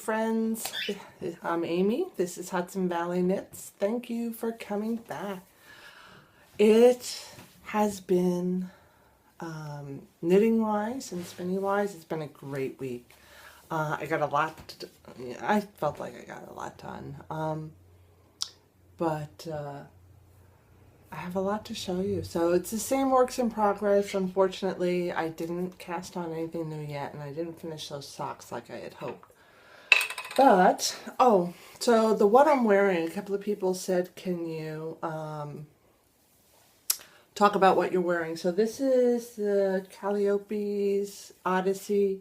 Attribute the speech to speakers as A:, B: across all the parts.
A: friends. I'm Amy. This is Hudson Valley Knits. Thank you for coming back. It has been, knitting-wise and spinning-wise, it's been a great week. I got a lot, I felt like I got a lot done. But I have a lot to show you. So it's the same works in progress. Unfortunately, I didn't cast on anything new yet, and I didn't finish those socks like I had hoped. But, so the what I'm wearing, a couple of people said, can you talk about what you're wearing? So this is the Calliope's Odyssey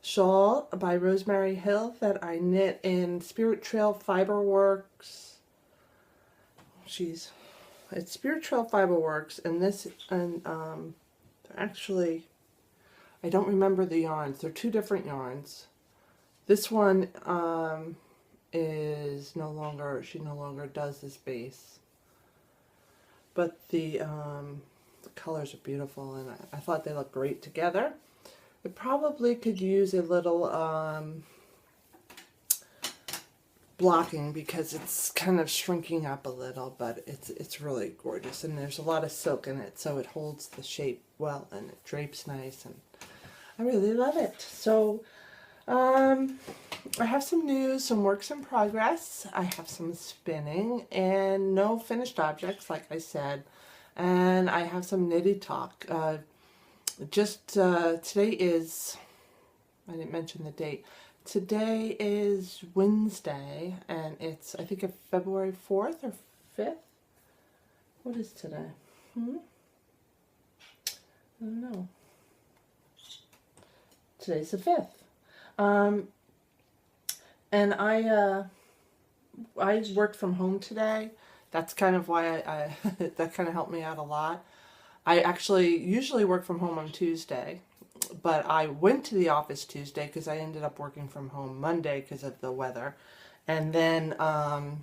A: shawl by Rosemary Hill that I knit in Spirit Trail Fiberworks. It's Spirit Trail Fiberworks, and this, and actually, I don't remember the yarns. They're two different yarns. This one is no longer, she no longer does this base. But the colors are beautiful, and I thought they looked great together. It probably could use a little blocking because it's kind of shrinking up a little, but it's really gorgeous, and there's a lot of silk in it, so it holds the shape well and it drapes nice, and I really love it. So I have some news, some works in progress. I have some spinning and no finished objects, like I said, and I have some knitty talk. Today is, I didn't mention the date. Today is Wednesday, and it's, I think, February 4th or 5th? What is today? I don't know. Today's the 5th. And I worked from home today. That's kind of why that kind of helped me out a lot. I actually usually work from home on Tuesday. But I went to the office Tuesday because I ended up working from home Monday because of the weather. And then, I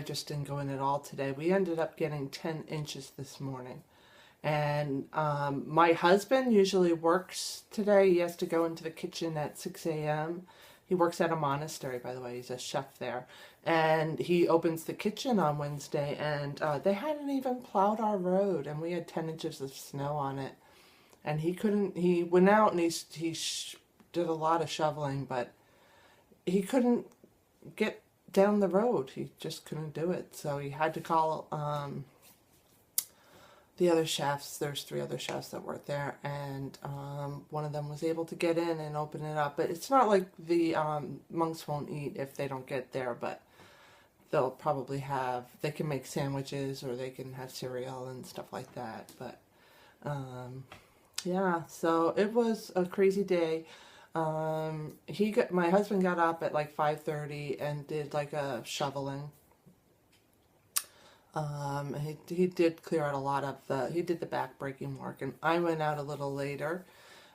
A: just didn't go in at all today. We ended up getting 10 inches this morning. And my husband usually works today. He has to go into the kitchen at 6 a.m. He works at a monastery, by the way. He's a chef there. And he opens the kitchen on Wednesday, and they hadn't even plowed our road, and we had 10 inches of snow on it. And he went out and he did a lot of shoveling, but he couldn't get down the road. He just couldn't do it. So he had to call the other chefs. There's 3 other chefs that work there, and one of them was able to get in and open it up. But it's not like the monks won't eat if they don't get there, but they'll probably they can make sandwiches, or they can have cereal and stuff like that. But yeah, so it was a crazy day. My husband got up at like 5:30 and did like a shoveling. He did clear out a lot of he did the back breaking work, and I went out a little later,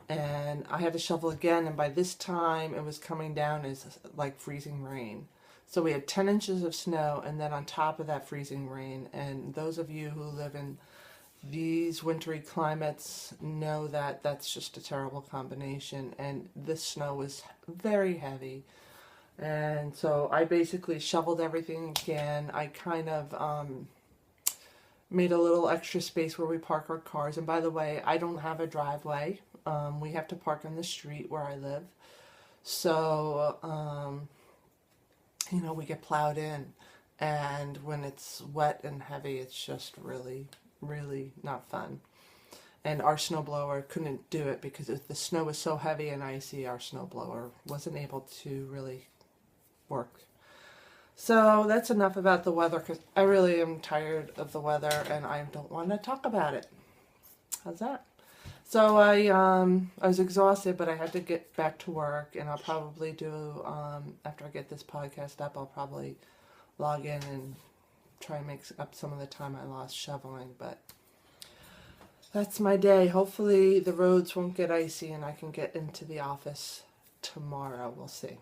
A: and I had to shovel again, and by this time it was coming down as like freezing rain. So we had 10 inches of snow, and then on top of that freezing rain, and those of you who live in these wintry climates know that that's just a terrible combination, and this snow was very heavy. And so I basically shoveled everything again. I kind of made a little extra space where we park our cars. And by the way, I don't have a driveway. We have to park on the street where I live. So, we get plowed in. And when it's wet and heavy, it's just really, really not fun. And our snowblower couldn't do it because the snow was so heavy and icy. Our snowblower wasn't able to really work. So that's enough about the weather, because I really am tired of the weather and I don't want to talk about it. How's that? So I was exhausted, but I had to get back to work, and I'll probably do, after I get this podcast up, I'll probably log in and try and make up some of the time I lost shoveling. But that's my day. Hopefully the roads won't get icy and I can get into the office tomorrow. We'll see.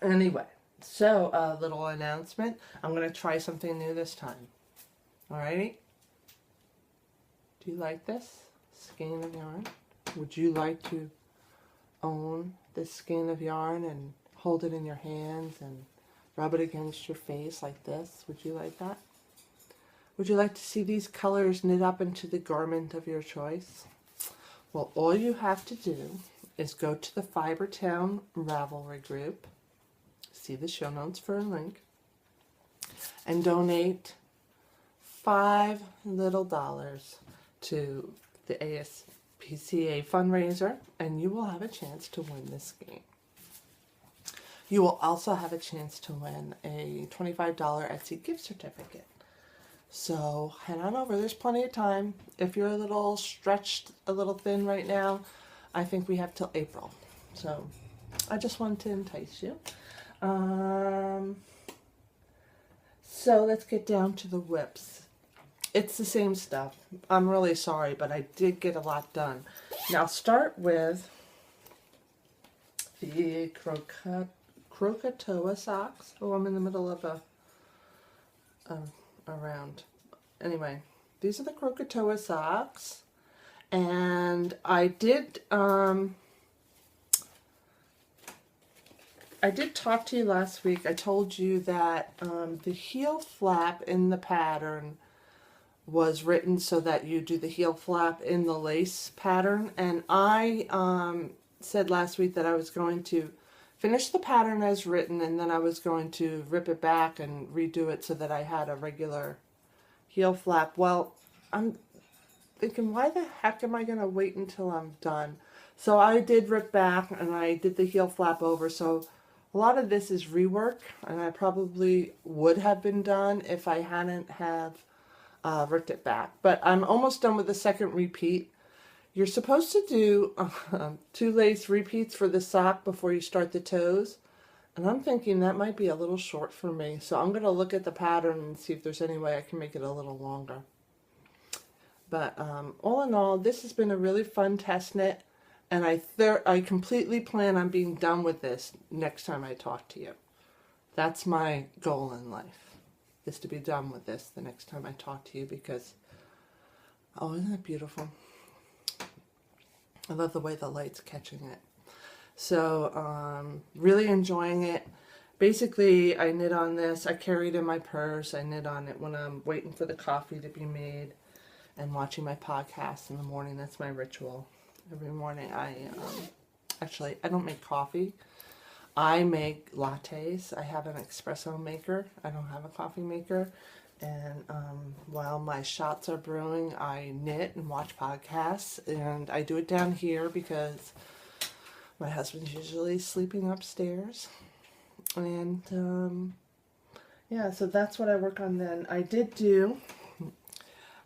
A: Anyway, so a little announcement. I'm going to try something new this time. Alrighty? Do you like this skein of yarn? Would you like to own this skein of yarn and hold it in your hands and rub it against your face like this? Would you like that? Would you like to see these colors knit up into the garment of your choice? Well, all you have to do is go to the Fibertown Ravelry group, see the show notes for a link, and donate $5 to the ASPCA fundraiser, and you will have a chance to win this game. You will also have a chance to win a $25 Etsy gift certificate. So head on over. There's plenty of time. If you're a little stretched, a little thin right now, I think we have till April. So I just wanted to entice you. So let's get down to the whips. It's the same stuff. I'm really sorry, but I did get a lot done. Now I'll start with the Krakatoa socks. Oh, I'm in the middle of a round. Anyway, these are the Krakatoa socks, and I did talk to you last week. I told you that the heel flap in the pattern was written so that you do the heel flap in the lace pattern, and I said last week that I was going to finish the pattern as written, and then I was going to rip it back and redo it so that I had a regular heel flap. Well, I'm thinking, why the heck am I going to wait until I'm done? So I did rip back and I did the heel flap over. So a lot of this is rework, and I probably would have been done if I hadn't have ripped it back. But I'm almost done with the second repeat. You're supposed to do 2 lace repeats for the sock before you start the toes. And I'm thinking that might be a little short for me. So I'm going to look at the pattern and see if there's any way I can make it a little longer. But all in all, this has been a really fun test knit. And I completely plan on being done with this next time I talk to you. That's my goal in life, is to be done with this the next time I talk to you, because, oh, isn't that beautiful? I love the way the light's catching it. So, really enjoying it. Basically, I knit on this. I carry it in my purse. I knit on it when I'm waiting for the coffee to be made and watching my podcast in the morning. That's my ritual. Every morning I don't make coffee. I make lattes. I have an espresso maker. I don't have a coffee maker. And while my shots are brewing, I knit and watch podcasts. And I do it down here because my husband's usually sleeping upstairs. And yeah, so that's what I work on then.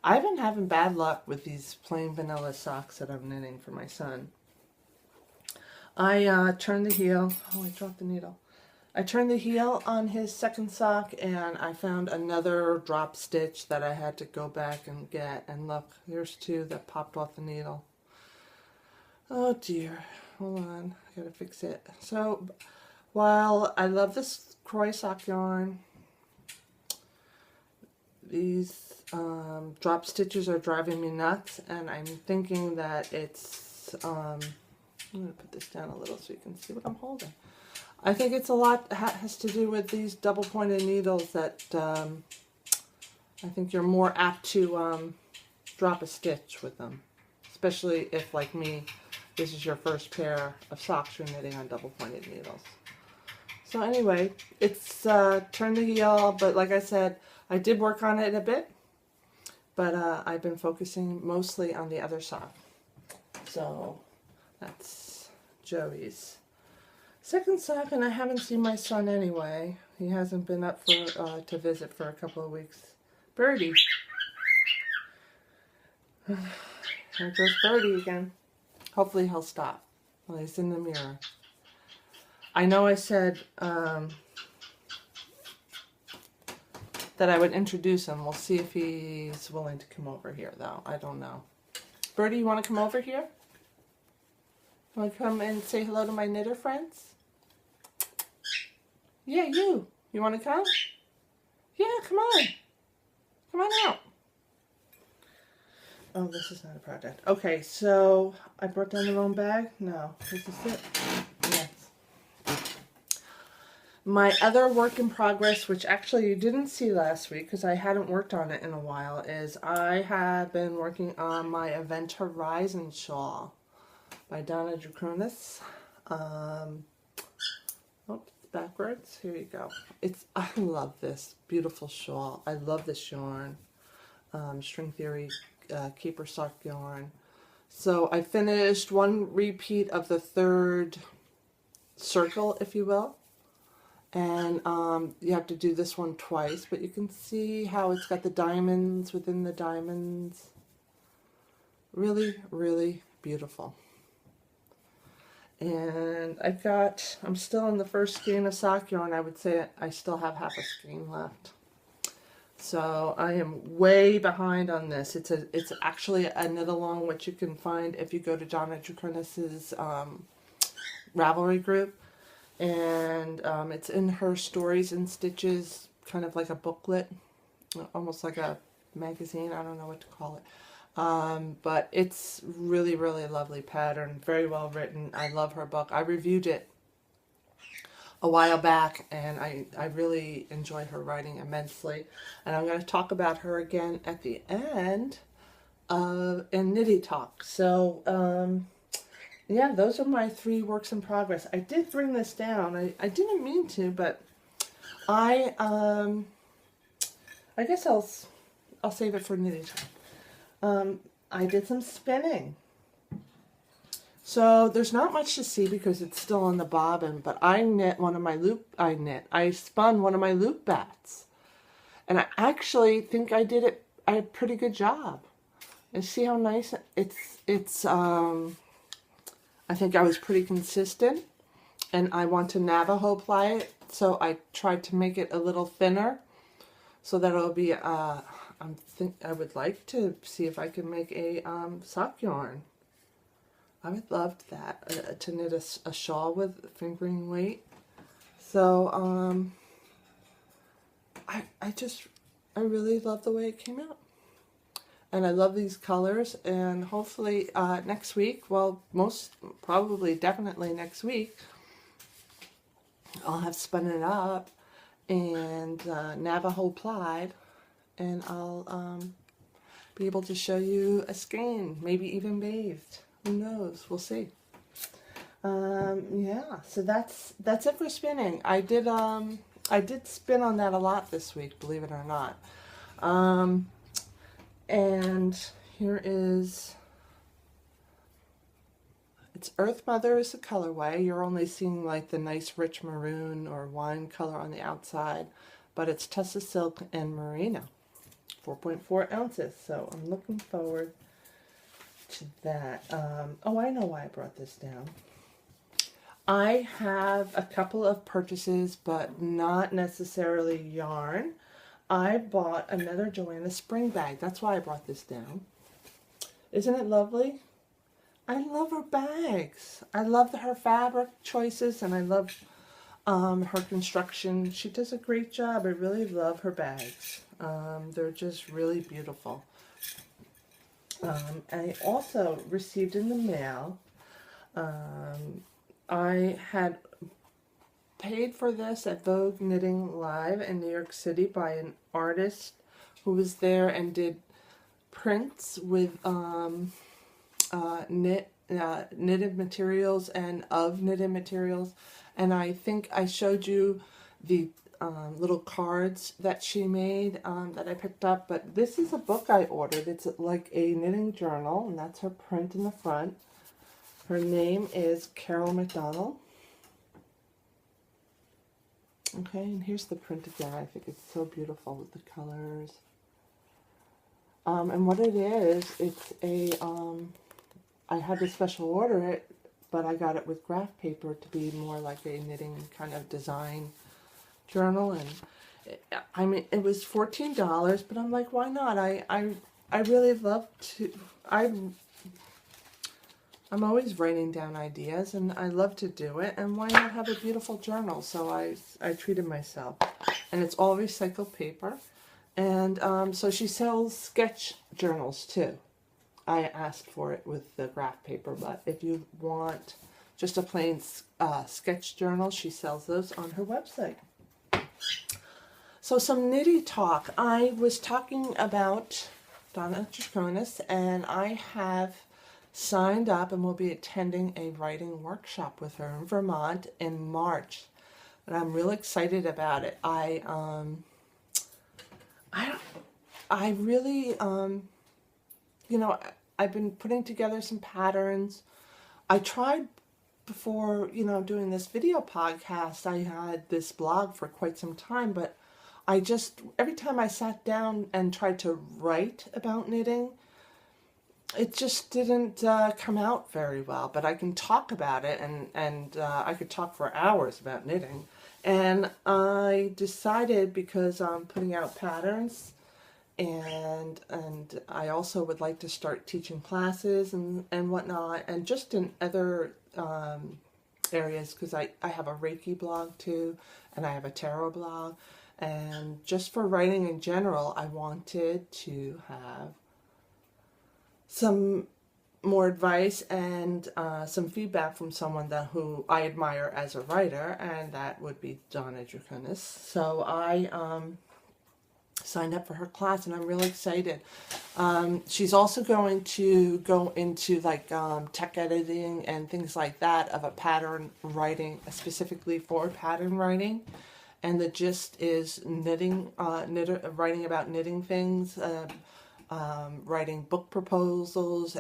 A: I've been having bad luck with these plain vanilla socks that I'm knitting for my son. I turned the heel. Oh, I dropped the needle. I turned the heel on his second sock, and I found another drop stitch that I had to go back and get. And look, there's 2 that popped off the needle. Oh dear. Hold on. I gotta fix it. So, while I love this Croy sock yarn, these drop stitches are driving me nuts, and I'm thinking that it's I'm going to put this down a little so you can see what I'm holding. I think it's a lot has to do with these double pointed needles that I think you're more apt to drop a stitch with them, especially if, like me, this is your first pair of socks you're knitting on double pointed needles. So anyway, it's turned the heel, but like I said, I did work on it a bit, but I've been focusing mostly on the other sock. So that's Joey's second sock, and I haven't seen my son anyway. He hasn't been up for to visit for a couple of weeks. Birdie. There goes Birdie again. Hopefully he'll stop. Well, he's in the mirror. I know I said that I would introduce him. We'll see if he's willing to come over here, though. I don't know. Birdie, you want to come over here? Want to come and say hello to my knitter friends? Yeah, you. You want to come? Yeah, come on. Come on out. Oh, this is not a project. Okay, so I brought down the wrong bag? No. Is this it? Yes. My other work in progress, which actually you didn't see last week because I hadn't worked on it in a while, is I have been working on my Event Horizon shawl by Donna Draconis. Oops, backwards. Here you go. I love this beautiful shawl. I love this yarn. String Theory Keeper Sock yarn. So I finished one repeat of the third circle, if you will. And you have to do this one twice, but you can see how it's got the diamonds within the diamonds. Really, really beautiful. And I'm still in the first skein of sock yarn. I would say I still have half a skein left. So I am way behind on this. It's actually a knit along, which you can find if you go to Donna Draconis's Ravelry group. And it's in her Stories and Stitches, kind of like a booklet, almost like a magazine. I don't know what to call it. But it's really, really lovely pattern, very well written. I love her book. I reviewed it a while back, and I really enjoy her writing immensely. And I'm going to talk about her again at the end in Knitty Talk. So, yeah, those are my 3 works in progress. I did bring this down. I didn't mean to, but I guess I'll save it for Knitty Talk. I did some spinning. So there's not much to see because it's still on the bobbin, but I spun one of my loop bats. And I actually think I did a pretty good job. And see how nice it's I think I was pretty consistent, and I want to Navajo ply it, so I tried to make it a little thinner so that it'll be I would like to see if I can make a sock yarn. I would love that, to knit a shawl with fingering weight. So I really love the way it came out. And I love these colors, and hopefully next week, well, definitely next week, I'll have spun it up and Navajo plied, and I'll be able to show you a skein, maybe even bathed. Who knows? We'll see. Yeah, so that's it for spinning. I did spin on that a lot this week, believe it or not. And here is, it's Earth Mother is the colorway. You're only seeing like the nice rich maroon or wine color on the outside, but it's Tussa Silk and Merino, 4.4 ounces. So I'm looking forward to that. Oh, I know why I brought this down. I have a couple of purchases, but not necessarily yarn. I bought another Joanna spring bag. That's why I brought this down. Isn't it lovely? I love her bags. I love her fabric choices, and I love her construction. She does a great job. I really love her bags. They're just really beautiful. I also received in the mail, I had paid for this at Vogue Knitting Live in New York City by an artist who was there and did prints with knitted materials and of knitted materials. And I think I showed you the little cards that she made that I picked up. But this is a book I ordered. It's like a knitting journal, and that's her print in the front. Her name is Carol McDonald. Okay, and here's the print again. I think it's so beautiful with the colors. And what it is, it's a, I had to special order it, but I got it with graph paper to be more like a knitting kind of design journal. And I mean, it was $14, but I'm like, why not? I really love to, I'm always writing down ideas, and I love to do it, and why not have a beautiful journal? So I treated myself. And it's all recycled paper. And so she sells sketch journals too. I asked for it with the graph paper, but if you want just a plain sketch journal, she sells those on her website. So some nitty talk. I was talking about Donna Draconis, and I have signed up and will be attending a writing workshop with her in Vermont in March. And I'm really excited about it. I really, I've been putting together some patterns. I tried before, doing this video podcast, I had this blog for quite some time, but every time I sat down and tried to write about knitting, it just didn't come out very well. But I can talk about it, and I could talk for hours about knitting. And I decided, because I'm putting out patterns, and I also would like to start teaching classes and whatnot, and just in other areas, because I have a Reiki blog too, and I have a tarot blog, and just for writing in general, I wanted to have some more advice and some feedback from someone who I admire as a writer, and that would be Donna Draconis. So I signed up for her class, and I'm really excited. She's also going to go into tech editing and things like that of a pattern writing, specifically for pattern writing. And the gist is writing about knitting things, writing book proposals.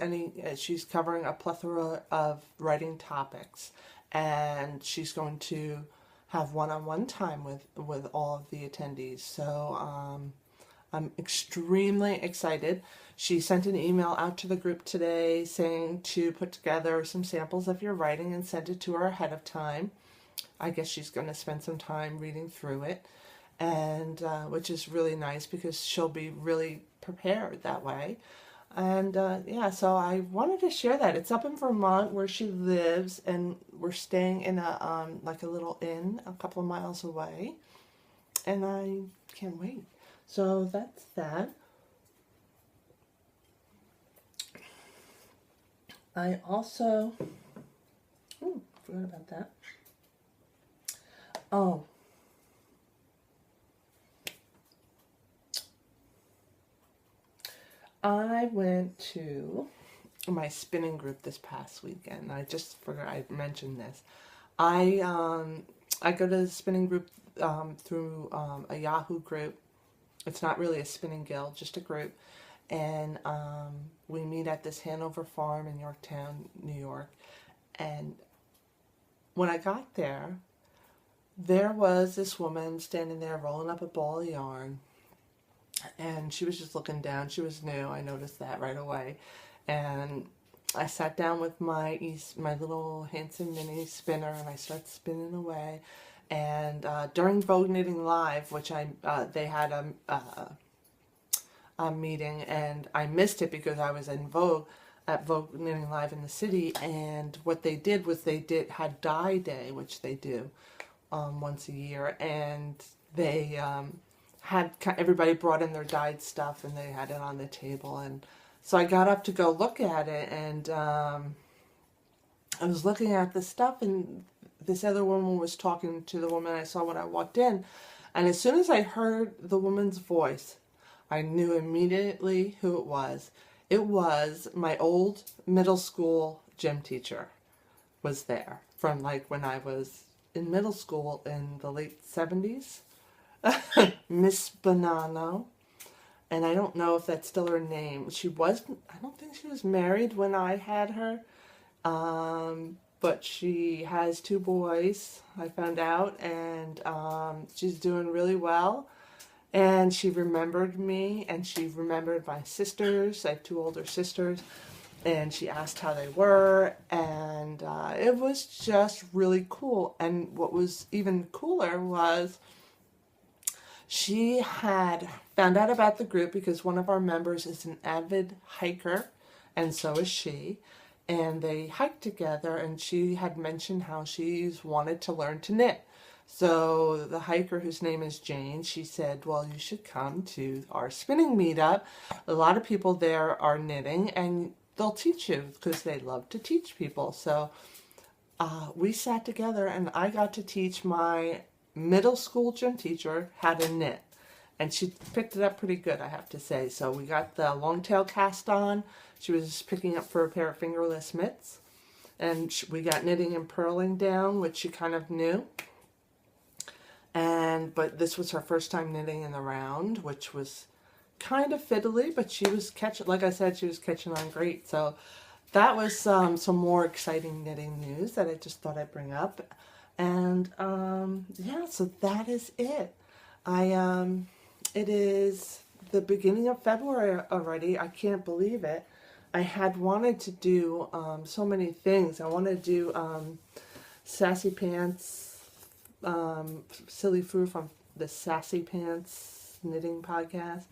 A: She's covering a plethora of writing topics, and she's going to have one-on-one time with all of the attendees. So I'm extremely excited. She sent an email out to the group today saying to put together some samples of your writing and send it to her ahead of time. I guess she's going to spend some time reading through it, and which is really nice because she'll be really prepared that way. And so I wanted to share that. It's up in Vermont where she lives, and we're staying in a little inn a couple of miles away, and I can't wait. So that's that. I also forgot about that. Oh. I went to my spinning group this past weekend. I just forgot I mentioned this. I go to the spinning group through a Yahoo group. It's not really a spinning guild, just a group. And we meet at this Hanover farm in Yorktown, New York. And when I got there was this woman standing there rolling up a ball of yarn. And she was just looking down. She was new. I noticed that right away. And I sat down with my little Hanson mini spinner, and I started spinning away. And during Vogue Knitting Live, which they had a meeting, and I missed it because I was in Vogue at Vogue Knitting Live in the city. And what they did was had Dye Day, which they do once a year, and they had everybody brought in their dyed stuff, and they had it on the table. And so I got up to go look at it, and I was looking at the stuff, and this other woman was talking to the woman I saw when I walked in. And as soon as I heard the woman's voice, I knew immediately who it was. It was my old middle school gym teacher was there from when I was in middle school in the late 70s. Miss Bonanno. And I don't know if that's still her name. I don't think she was married when I had her. But she has 2 boys, I found out, and she's doing really well. And she remembered me, and she remembered my sisters. I have 2 older sisters, and she asked how they were, and it was just really cool. And what was even cooler was she had found out about the group because one of our members is an avid hiker, and so is she. And they hiked together, and she had mentioned how she's wanted to learn to knit. So the hiker, whose name is Jane, she said, well, you should come to our spinning meetup. A lot of people there are knitting, and they'll teach you because they love to teach people. So we sat together and I got to teach my middle school gym teacher how to knit. And she picked it up pretty good, I have to say. So we got the long tail cast on. She was just picking up for a pair of fingerless mitts. And we got knitting and purling down, which she kind of knew. But this was her first time knitting in the round, which was kind of fiddly, but she was catching, like I said, she was catching on great. So that was some more exciting knitting news that I just thought I'd bring up. And yeah, so that is it. It is the beginning of February already. I can't believe it. I had wanted to do so many things. I wanted to do Sassy Pants, Silly Fru from the Sassy Pants Knitting Podcast.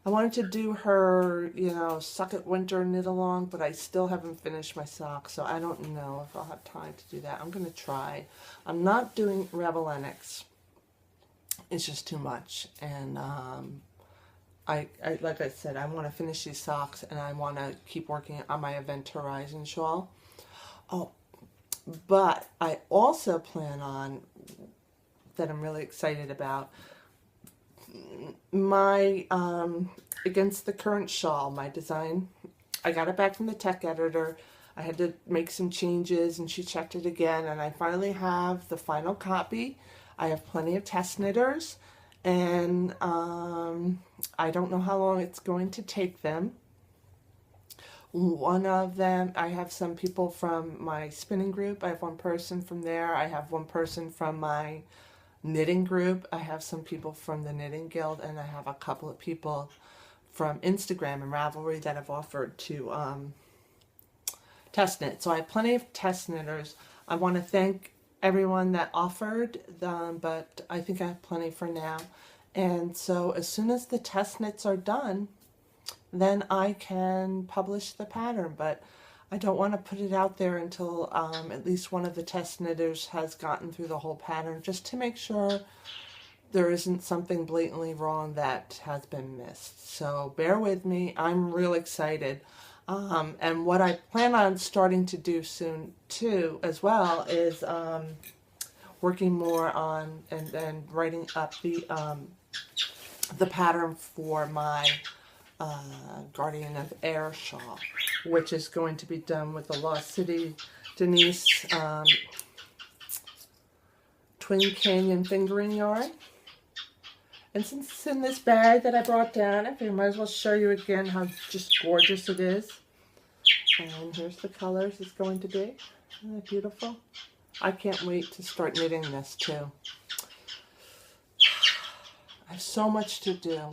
A: I wanted to do her, Suck It Winter knit along, but I still haven't finished my socks, so I don't know if I'll have time to do that. I'm going to try. I'm not doing Rebel NX. It's just too much, and I like I said, I want to finish these socks, and I want to keep working on my Event Horizon shawl. Oh, but I also plan on, that I'm really excited about, my Against the Current shawl, my design. I got it back from the tech editor. I had to make some changes, and she checked it again, and I finally have the final copy. I have plenty of test knitters, and I don't know how long it's going to take them. One of them, I have some people from my spinning group. I have one person from there. I have one person from my knitting group. I have some people from the Knitting Guild, and I have a couple of people from Instagram and Ravelry that have offered to test knit. So I have plenty of test knitters. I want to thank everyone that offered them, but I think I have plenty for now. And so as soon as the test knits are done, then I can publish the pattern. But I don't want to put it out there until at least one of the test knitters has gotten through the whole pattern, just to make sure there isn't something blatantly wrong that has been missed. So bear with me. I'm real excited. And what I plan on starting to do soon too as well is working more on and writing up the pattern for my Guardian of Air shawl, which is going to be done with the Lost City Denise Twin Canyon fingering yarn. And since it's in this bag that I brought down, I figured I might as well show you again how just gorgeous it is. And here's the colors it's going to be. Isn't that beautiful? I can't wait to start knitting this too. I have so much to do.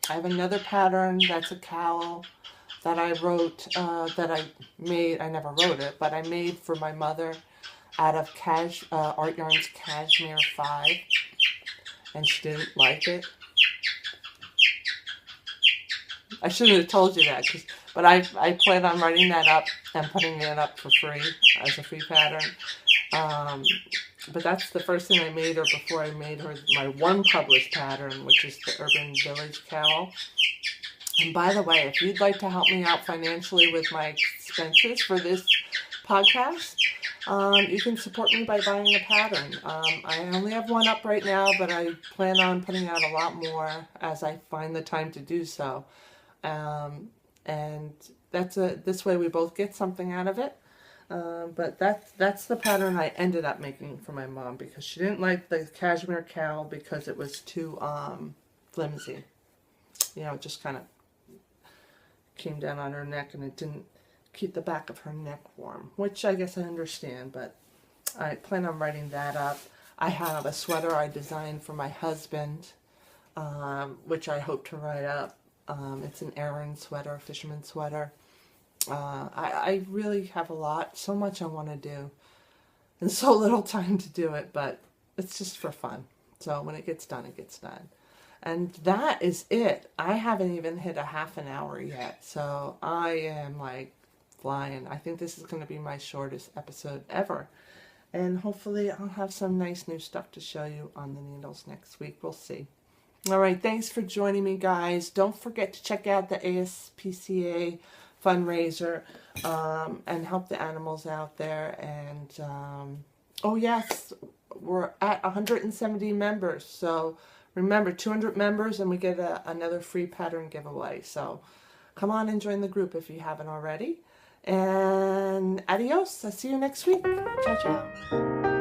A: I have another pattern that's a cowl that I wrote, that I made. I never wrote it, but I made for my mother out of Art Yarn's Cashmere 5. And she didn't like it. I shouldn't have told you that, but I plan on writing that up and putting it up for free as a free pattern. But that's the first thing I made her before I made her my one published pattern, which is the Urban Village Cowl. And by the way, if you'd like to help me out financially with my expenses for this podcast, you can support me by buying a pattern. I only have one up right now, but I plan on putting out a lot more as I find the time to do so. And this way we both get something out of it. But that's the pattern I ended up making for my mom, because she didn't like the cashmere cowl because it was too flimsy. It just kind of came down on her neck, and it didn't keep the back of her neck warm, which I guess I understand, but I plan on writing that up. I have a sweater I designed for my husband, which I hope to write up. It's an Aran sweater, a fisherman sweater. I really have so much I want to do, and so little time to do it, but it's just for fun. So when it gets done, it gets done. And that is it. I haven't even hit a half an hour yet, so I am like flying. I think this is going to be my shortest episode ever. And hopefully I'll have some nice new stuff to show you on the needles next week. We'll see. All right, thanks for joining me, guys. Don't forget to check out the ASPCA fundraiser and help the animals out there. And oh yes, we're at 170 members. So remember, 200 members and we get another free pattern giveaway. So come on and join the group if you haven't already. And adios. I'll see you next week. Ciao, ciao.